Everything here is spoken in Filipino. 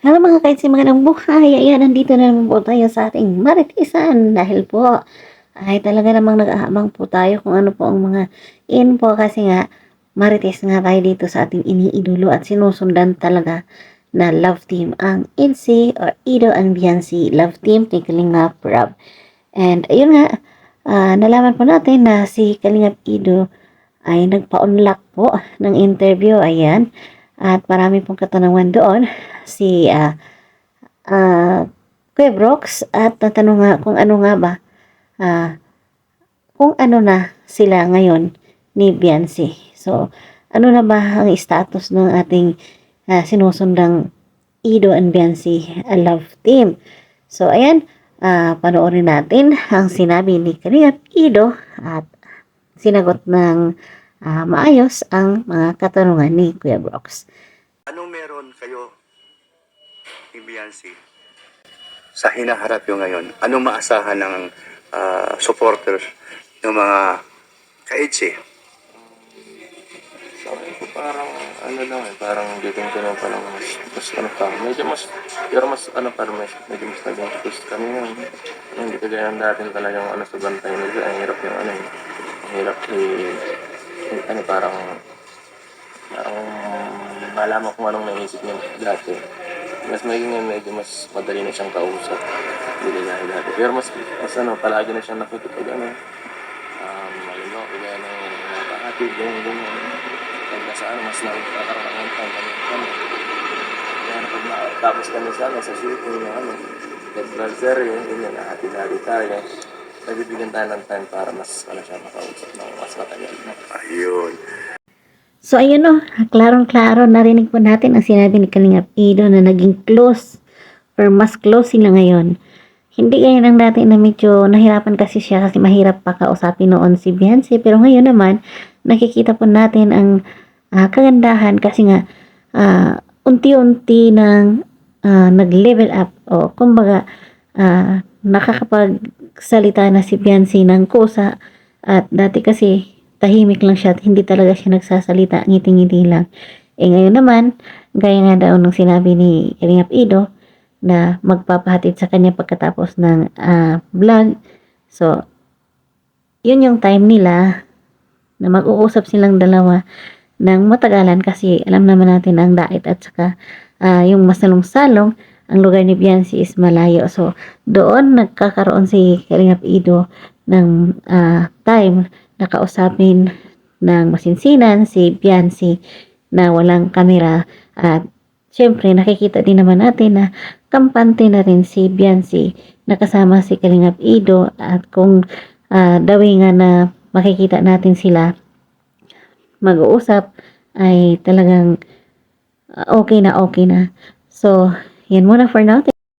Hello mga kaitsi, magandang buhay. Ayan, nandito na naman po tayo sa ating maritisan dahil po ay talaga namang nag-aabang po tayo kung ano po ang mga info kasi nga marites nga tayo dito sa ating iniidolo at sinusundan talaga na love team ang IDSI or Ido and Biancy love team ni Kalingap Rob. And ayun nga, nalaman po natin na si Kalingap Ido ay nagpa-unlock po ng interview. Ayan. At marami pong katanungan doon si Kuya Brooks at natanong nga kung ano nga ba kung ano na sila ngayon ni Biancy. So, ano na ba ang status ng ating sinusundang Ido and Biancy love team? So, ayan, panoorin natin ang sinabi ni Kalingap Ido at sinagot ng maayos ang mga katanungan ni Kuya Brooks. Anong meron kayo ni Biancy sa hinaharap yung ngayon? Anong maasahan ng supporters ng mga ka-EDSI? Sa akin po parang ano lang parang getting to know pa lang mas ano pa, medyo mas, pero mas ano pa rin, medyo mas naging close kami ngayon. Hindi ka ganyan natin talagang ano sa bantay nila, ang hirap yung ano ang hirap ano parang malaman kung anong naisip niya dati. Mas medyo mas madali na siyang kausap. Hindi na dati. Pero mas ano, palagi na siyang nakikipag ano. Halimbawa, kaya ng nakakatid, ganyan. Pag nasa ano, mas nakakaroon ng time kami. Kaya pag tapos kami sa shooting na ano, brother yun, ganyan, nakatid tayo. Nagbibigyan tayo ng time para mas ano siya makausap ng mas matagal. Ayun. So, ayun o, klarong-klaro narinig po natin ang sinabi ni Kalingap Ido na naging close or mas close sila ngayon. Hindi gaya ng dati na medyo nahirapan kasi siya kasi mahirap pa kausapin noon si Biancy. Pero ngayon naman, nakikita po natin ang kagandahan kasi nga unti-unti nang nag-level up o kumbaga nakakapagsalita na si Biancy ng kusa at dati kasi tahimik lang siya at hindi talaga siya nagsasalita, ngiti-ngiti lang. Ngayon naman, gaya nga daw nung sinabi ni Kalingap Ido na magpapahatid sa kanya pagkatapos ng vlog. So, yun yung time nila na mag-uusap silang dalawa ng matagalan kasi alam naman natin ang dait at saka yung masalong-salong ang lugar ni Biancy is malayo. So, doon nagkakaroon si Kalingap Ido ng time na kausapin ng masinsinan si Biancy na walang kamera at syempre nakikita din naman natin na kampante na rin si Biancy na kasama si Kalingap Ido at kung dawi nga na makikita natin sila mag-uusap ay talagang okay na. So, yan muna for now.